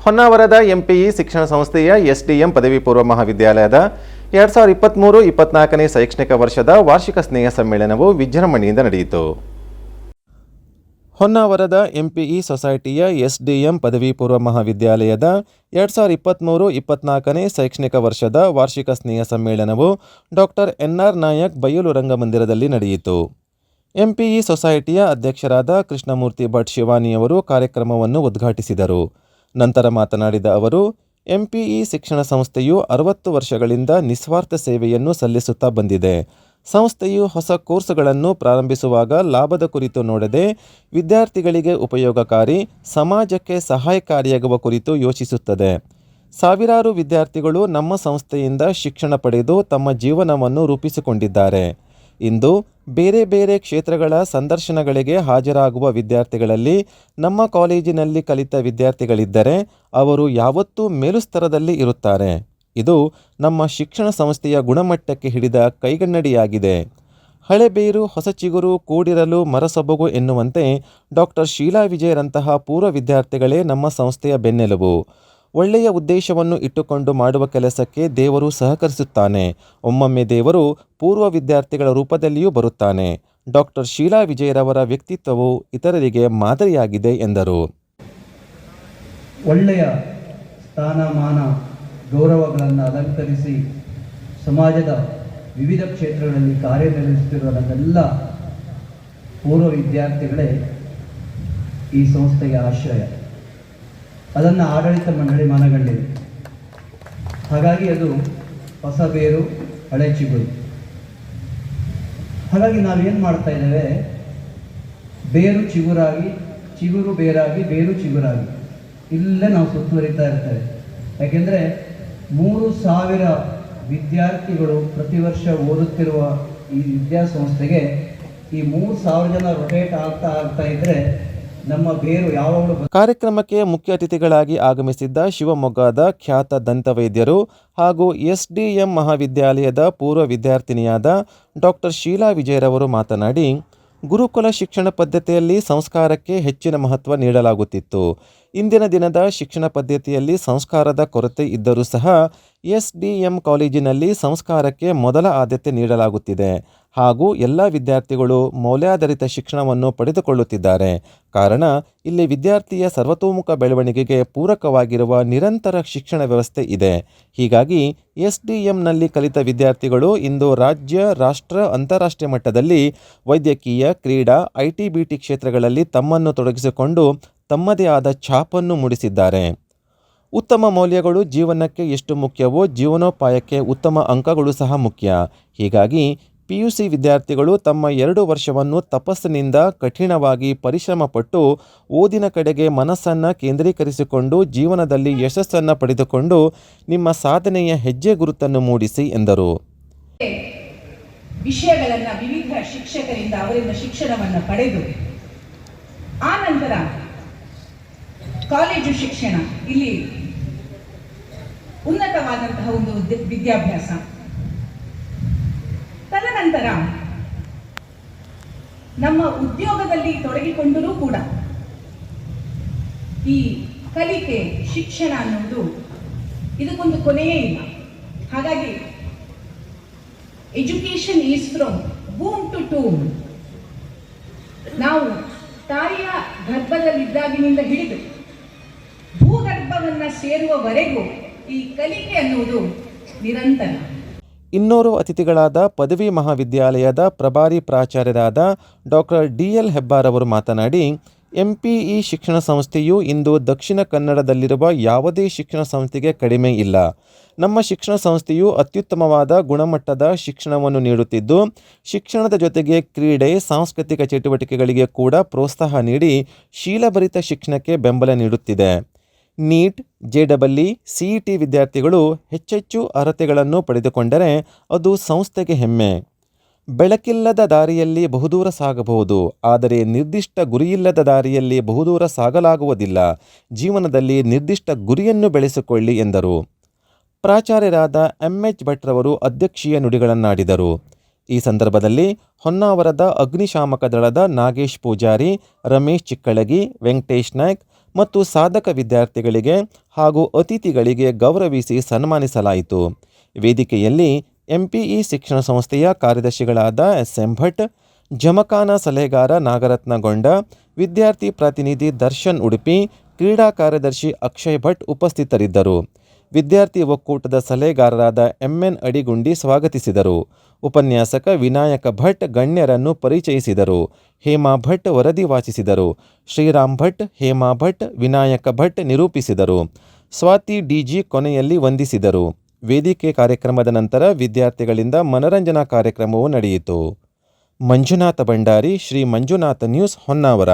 ಹೊನ್ನಾವರದ ಎಂಪಿಇ ಶಿಕ್ಷಣ ಸಂಸ್ಥೆಯ ಎಸ್ಡಿಎಂ ಪದವಿ ಪೂರ್ವ ಮಹಾವಿದ್ಯಾಲಯದ 2023-24ನೇ ಶೈಕ್ಷಣಿಕ ವರ್ಷದ ವಾರ್ಷಿಕ ಸ್ನೇಹ ಸಮ್ಮೇಳನವು ವಿಜೃಂಭಣೆಯಿಂದ ನಡೆಯಿತು. ಹೊನ್ನಾವರದ ಎಂಪಿಇ ಸೊಸೈಟಿಯ ಎಸ್ಡಿಎಂ ಪದವಿ ಪೂರ್ವ ಮಹಾವಿದ್ಯಾಲಯದ 2023-24ನೇ ಶೈಕ್ಷಣಿಕ ವರ್ಷದ ವಾರ್ಷಿಕ ಸ್ನೇಹ ಸಮ್ಮೇಳನವು ಡಾಕ್ಟರ್ ಎನ್ಆರ್ ನಾಯಕ್ ಬಯಲು ರಂಗಮಂದಿರದಲ್ಲಿ ನಡೆಯಿತು. ಎಂಪಿಇ ಸೊಸೈಟಿಯ ಅಧ್ಯಕ್ಷರಾದ ಕೃಷ್ಣಮೂರ್ತಿ ಭಟ್ ಶಿವಾನಿಯವರು ಕಾರ್ಯಕ್ರಮವನ್ನು ಉದ್ಘಾಟಿಸಿದರು. ನಂತರ ಮಾತನಾಡಿದ ಅವರು, ಎಂಪಿಇ ಶಿಕ್ಷಣ ಸಂಸ್ಥೆಯು 60 ವರ್ಷಗಳಿಂದ ನಿಸ್ವಾರ್ಥ ಸೇವೆಯನ್ನು ಸಲ್ಲಿಸುತ್ತಾ ಬಂದಿದೆ. ಸಂಸ್ಥೆಯು ಹೊಸ ಕೋರ್ಸುಗಳನ್ನು ಪ್ರಾರಂಭಿಸುವಾಗ ಲಾಭದ ಕುರಿತು ನೋಡದೆ ವಿದ್ಯಾರ್ಥಿಗಳಿಗೆ ಉಪಯೋಗಕಾರಿ, ಸಮಾಜಕ್ಕೆ ಸಹಾಯಕಾರಿಯಾಗುವ ಕುರಿತು ಯೋಚಿಸುತ್ತದೆ. ಸಾವಿರಾರು ವಿದ್ಯಾರ್ಥಿಗಳು ನಮ್ಮ ಸಂಸ್ಥೆಯಿಂದ ಶಿಕ್ಷಣ ಪಡೆದು ತಮ್ಮ ಜೀವನವನ್ನು ರೂಪಿಸಿಕೊಂಡಿದ್ದಾರೆ. ಇಂದು ಬೇರೆ ಬೇರೆ ಕ್ಷೇತ್ರಗಳ ಸಂದರ್ಶನಗಳಿಗೆ ಹಾಜರಾಗುವ ವಿದ್ಯಾರ್ಥಿಗಳಲ್ಲಿ ನಮ್ಮ ಕಾಲೇಜಿನಲ್ಲಿ ಕಲಿತ ವಿದ್ಯಾರ್ಥಿಗಳಿದ್ದರೆ ಅವರು ಯಾವತ್ತೂ ಮೇಲುಸ್ತರದಲ್ಲಿ ಇರುತ್ತಾರೆ. ಇದು ನಮ್ಮ ಶಿಕ್ಷಣ ಸಂಸ್ಥೆಯ ಗುಣಮಟ್ಟಕ್ಕೆ ಹಿಡಿದ ಕೈಗನ್ನಡಿಯಾಗಿದೆ. ಹಳೆಬೇರು ಹೊಸ ಚಿಗುರು ಕೂಡಿರಲು ಮರಸೊಬಗು ಎನ್ನುವಂತೆ ಡಾಕ್ಟರ್ ಶೀಲಾ ವಿಜಯರಂತಹ ಪೂರ್ವ ವಿದ್ಯಾರ್ಥಿಗಳೇ ನಮ್ಮ ಸಂಸ್ಥೆಯ ಬೆನ್ನೆಲುಬು. ಒಳ್ಳೆಯ ಉದ್ದೇಶವನ್ನು ಇಟ್ಟುಕೊಂಡು ಮಾಡುವ ಕೆಲಸಕ್ಕೆ ದೇವರು ಸಹಕರಿಸುತ್ತಾನೆ. ಒಮ್ಮೊಮ್ಮೆ ದೇವರು ಪೂರ್ವ ವಿದ್ಯಾರ್ಥಿಗಳ ರೂಪದಲ್ಲಿಯೂ ಬರುತ್ತಾನೆ. ಡಾಕ್ಟರ್ ಶೀಲಾ ವಿಜಯರವರ ವ್ಯಕ್ತಿತ್ವವು ಇತರರಿಗೆ ಮಾದರಿಯಾಗಿದೆ ಎಂದರು. ಒಳ್ಳೆಯ ಸ್ಥಾನಮಾನ ಗೌರವಗಳನ್ನು ಅಲಂಕರಿಸಿ ಸಮಾಜದ ವಿವಿಧ ಕ್ಷೇತ್ರಗಳಲ್ಲಿ ಕಾರ್ಯನಿರ್ವಹಿಸುತ್ತಿರುವ ನಮ್ಮೆಲ್ಲ ಪೂರ್ವ ವಿದ್ಯಾರ್ಥಿಗಳೇ ಈ ಸಂಸ್ಥೆಗೆ ಆಶ್ರಯ. ಅದನ್ನು ಆಡಳಿತ ಮಂಡಳಿ ಮನಗಂಡಿದೆ. ಹಾಗಾಗಿ ಅದು ಹೊಸ ಬೇರು ಹಳೆ ಚಿಗುರು. ಹಾಗಾಗಿ ನಾವೇನು ಮಾಡ್ತಾ ಇದ್ದೇವೆ, ಬೇರು ಚಿಗುರಾಗಿ, ಚಿಗುರು ಬೇರಾಗಿ, ಬೇರು ಚಿಗುರಾಗಿ ಇಲ್ಲೇ ನಾವು ಸುತ್ತುವರಿತಾ ಇರ್ತೇವೆ. ಯಾಕೆಂದರೆ 3,000 ವಿದ್ಯಾರ್ಥಿಗಳು ಪ್ರತಿ ವರ್ಷ ಓದುತ್ತಿರುವ ಈ ವಿದ್ಯಾಸಂಸ್ಥೆಗೆ ಈ 3,000 ಜನ ರೊಟೇಟ್ ಆಗ್ತಾ ಇದ್ದರೆ ನಮ್ಮ ಬೇರು ಯಾವಾಗಲೂ. ಕಾರ್ಯಕ್ರಮಕ್ಕೆ ಮುಖ್ಯ ಅತಿಥಿಗಳಾಗಿ ಆಗಮಿಸಿದ್ದ ಶಿವಮೊಗ್ಗದ ಖ್ಯಾತ ದಂತವೈದ್ಯರು ಹಾಗೂ ಎಸ್ಡಿಎಂ ಮಹಾವಿದ್ಯಾಲಯದ ಪೂರ್ವ ವಿದ್ಯಾರ್ಥಿನಿಯಾದ ಡಾಕ್ಟರ್ ಶೀಲಾ ವಿಜಯರವರು ಮಾತನಾಡಿ, ಗುರುಕುಲ ಶಿಕ್ಷಣ ಪದ್ಧತಿಯಲ್ಲಿ ಸಂಸ್ಕಾರಕ್ಕೆ ಹೆಚ್ಚಿನ ಮಹತ್ವ ನೀಡಲಾಗುತ್ತಿತ್ತು. ಇಂದಿನ ದಿನದ ಶಿಕ್ಷಣ ಪದ್ಧತಿಯಲ್ಲಿ ಸಂಸ್ಕಾರದ ಕೊರತೆ ಇದ್ದರೂ ಸಹ ಎಸ್ಡಿಎಂ ಕಾಲೇಜಿನಲ್ಲಿ ಸಂಸ್ಕಾರಕ್ಕೆ ಮೊದಲ ಆದ್ಯತೆ ನೀಡಲಾಗುತ್ತಿದೆ ಹಾಗೂ ಎಲ್ಲ ವಿದ್ಯಾರ್ಥಿಗಳು ಮೌಲ್ಯಾಧಾರಿತ ಶಿಕ್ಷಣವನ್ನು ಪಡೆದುಕೊಳ್ಳುತ್ತಿದ್ದಾರೆ. ಕಾರಣ ಇಲ್ಲಿ ವಿದ್ಯಾರ್ಥಿಯ ಸರ್ವತೋಮುಖ ಬೆಳವಣಿಗೆಗೆ ಪೂರಕವಾಗಿರುವ ನಿರಂತರ ಶಿಕ್ಷಣ ವ್ಯವಸ್ಥೆ ಇದೆ. ಹೀಗಾಗಿ ಎಸ್ಡಿಎಂನಲ್ಲಿ ಕಲಿತ ವಿದ್ಯಾರ್ಥಿಗಳು ಇಂದು ರಾಜ್ಯ, ರಾಷ್ಟ್ರ, ಅಂತಾರಾಷ್ಟ್ರೀಯ ಮಟ್ಟದಲ್ಲಿ ವೈದ್ಯಕೀಯ, ಕ್ರೀಡಾ, ಐಟಿ-ಬಿಟಿ ಕ್ಷೇತ್ರಗಳಲ್ಲಿ ತಮ್ಮನ್ನು ತೊಡಗಿಸಿಕೊಂಡು ತಮ್ಮದೇ ಆದ ಛಾಪನ್ನು ಮೂಡಿಸಿದ್ದಾರೆ. ಉತ್ತಮ ಮೌಲ್ಯಗಳು ಜೀವನಕ್ಕೆ ಎಷ್ಟು ಮುಖ್ಯವೋ ಜೀವನೋಪಾಯಕ್ಕೆ ಉತ್ತಮ ಅಂಕಗಳು ಸಹ ಮುಖ್ಯ. ಹೀಗಾಗಿ ಪಿಯುಸಿ ವಿದ್ಯಾರ್ಥಿಗಳು ತಮ್ಮ 2 ವರ್ಷವನ್ನು ತಪಸ್ಸಿನಿಂದ ಕಠಿಣವಾಗಿ ಪರಿಶ್ರಮ ಪಟ್ಟು ಓದಿನ ಕಡೆಗೆ ಮನಸ್ಸನ್ನು ಕೇಂದ್ರೀಕರಿಸಿಕೊಂಡು ಜೀವನದಲ್ಲಿ ಯಶಸ್ಸನ್ನು ಪಡೆದುಕೊಂಡು ನಿಮ್ಮ ಸಾಧನೆಯ ಹೆಜ್ಜೆ ಗುರುತನ್ನು ಮೂಡಿಸಿ ಎಂದರು. ವಿಷಯಗಳನ್ನು ವಿವಿಧ ಶಿಕ್ಷಕರಿಂದ ಅವರಿಂದ ಶಿಕ್ಷಣವನ್ನು ಪಡೆದು ಆ ನಂತರ ಕಾಲೇಜು ಶಿಕ್ಷಣ, ಇಲ್ಲಿ ಉನ್ನತವಾದಂತಹ ಒಂದು ವಿದ್ಯಾಭ್ಯಾಸ, ತದನಂತರ ನಮ್ಮ ಉದ್ಯೋಗದಲ್ಲಿ ತೊಡಗಿಕೊಂಡರೂ ಕೂಡ ಈ ಕಲಿಕೆ, ಶಿಕ್ಷಣ ಅನ್ನುವುದು ಇದಕ್ಕೊಂದು ಕೊನೆಯೇ ಇಲ್ಲ. ಹಾಗಾಗಿ ಎಜುಕೇಶನ್ ಈಸ್ ಫ್ರಮ್ ಬೂಮ್ ಟು ಟೂಮ್. ನಾವು ತಾಯಿಯ ಗರ್ಭದಲ್ಲಿದ್ದಾಗಿನಿಂದ ಹಿಡಿದು ಭೂಗರ್ಭವನ್ನು ಸೇರುವವರೆಗೂ ಈ ಕಲಿಕೆ ಅನ್ನುವುದು ನಿರಂತರ. ಇನ್ನೋರ್ವ ಅತಿಥಿಗಳಾದ ಪದವಿ ಮಹಾವಿದ್ಯಾಲಯದ ಪ್ರಭಾರಿ ಪ್ರಾಚಾರ್ಯರಾದ ಡಾಕ್ಟರ್ ಡಿಎಲ್ ಹೆಬ್ಬಾರ್ ಅವರು ಮಾತನಾಡಿ, ಎಂಪಿಇ ಶಿಕ್ಷಣ ಸಂಸ್ಥೆಯು ಇಂದು ದಕ್ಷಿಣ ಕನ್ನಡದಲ್ಲಿರುವ ಯಾವುದೇ ಶಿಕ್ಷಣ ಸಂಸ್ಥೆಗೆ ಕಡಿಮೆ ಇಲ್ಲ. ನಮ್ಮ ಶಿಕ್ಷಣ ಸಂಸ್ಥೆಯು ಅತ್ಯುತ್ತಮವಾದ ಗುಣಮಟ್ಟದ ಶಿಕ್ಷಣವನ್ನು ನೀಡುತ್ತಿದ್ದು, ಶಿಕ್ಷಣದ ಜೊತೆಗೆ ಕ್ರೀಡೆ, ಸಾಂಸ್ಕೃತಿಕ ಚಟುವಟಿಕೆಗಳಿಗೆ ಕೂಡ ಪ್ರೋತ್ಸಾಹ ನೀಡಿ ಶೀಲಭರಿತ ಶಿಕ್ಷಣಕ್ಕೆ ಬೆಂಬಲ ನೀಡುತ್ತಿದೆ. ನೀಟ್, JEE, CET ವಿದ್ಯಾರ್ಥಿಗಳು ಹೆಚ್ಚೆಚ್ಚು ಅರ್ಹತೆಗಳನ್ನು ಪಡೆದುಕೊಂಡರೆ ಅದು ಸಂಸ್ಥೆಗೆ ಹೆಮ್ಮೆ. ಬೆಳಕಿಲ್ಲದ ದಾರಿಯಲ್ಲಿ ಬಹುದೂರ ಸಾಗಬಹುದು, ಆದರೆ ನಿರ್ದಿಷ್ಟ ಗುರಿಯಿಲ್ಲದ ದಾರಿಯಲ್ಲಿ ಬಹುದೂರ ಸಾಗಲಾಗುವುದಿಲ್ಲ. ಜೀವನದಲ್ಲಿ ನಿರ್ದಿಷ್ಟ ಗುರಿಯನ್ನು ಬೆಳೆಸಿಕೊಳ್ಳಿ ಎಂದರು. ಪ್ರಾಚಾರ್ಯರಾದ MH ಭಟ್ರವರು ಅಧ್ಯಕ್ಷೀಯ ನುಡಿಗಳನ್ನಾಡಿದರು. ಈ ಸಂದರ್ಭದಲ್ಲಿ ಹೊನ್ನಾವರದ ಅಗ್ನಿಶಾಮಕ ದಳದ ನಾಗೇಶ್ ಪೂಜಾರಿ, ರಮೇಶ್ ಚಿಕ್ಕಳಗಿ, ವೆಂಕಟೇಶ್ ನಾಯ್ಕ್ ಮತ್ತು ಸಾಧಕ ವಿದ್ಯಾರ್ಥಿಗಳಿಗೆ ಹಾಗೂ ಅತಿಥಿಗಳಿಗೆ ಗೌರವಿಸಿ ಸನ್ಮಾನಿಸಲಾಯಿತು. ವೇದಿಕೆಯಲ್ಲಿ ಎಂಪಿಇ ಶಿಕ್ಷಣ ಸಂಸ್ಥೆಯ ಕಾರ್ಯದರ್ಶಿಗಳಾದ ಎಸ್.ಎಂ. ಭಟ್, ಜಮಖಾನ ಸಲಹೆಗಾರ ನಾಗರತ್ನಗೊಂಡ, ವಿದ್ಯಾರ್ಥಿ ಪ್ರತಿನಿಧಿ ದರ್ಶನ್ ಉಡುಪಿ, ಕ್ರೀಡಾ ಕಾರ್ಯದರ್ಶಿ ಅಕ್ಷಯ್ ಭಟ್ ಉಪಸ್ಥಿತರಿದ್ದರು. ವಿದ್ಯಾರ್ಥಿ ಒಕ್ಕೂಟದ ಸಲಹೆಗಾರರಾದ ಎಂಎನ್ ಅಡಿಗುಂಡಿ ಸ್ವಾಗತಿಸಿದರು. ಉಪನ್ಯಾಸಕ ವಿನಾಯಕ ಭಟ್ ಗಣ್ಯರನ್ನು ಪರಿಚಯಿಸಿದರು. ಹೇಮಾ ಭಟ್ ವರದಿ ವಾಚಿಸಿದರು. ಶ್ರೀರಾಮ್ ಭಟ್, ಹೇಮಾ ಭಟ್, ವಿನಾಯಕ ಭಟ್ ನಿರೂಪಿಸಿದರು. ಸ್ವಾತಿ ಡಿಜಿ ಕೊನೆಯಲ್ಲಿ ವಂದಿಸಿದರು. ವೇದಿಕೆ ಕಾರ್ಯಕ್ರಮದ ನಂತರ ವಿದ್ಯಾರ್ಥಿಗಳಿಂದ ಮನರಂಜನಾ ಕಾರ್ಯಕ್ರಮವೂ ನಡೆಯಿತು. ಮಂಜುನಾಥ ಭಂಡಾರಿ, ಶ್ರೀ ಮಂಜುನಾಥ ನ್ಯೂಸ್, ಹೊನ್ನಾವರ.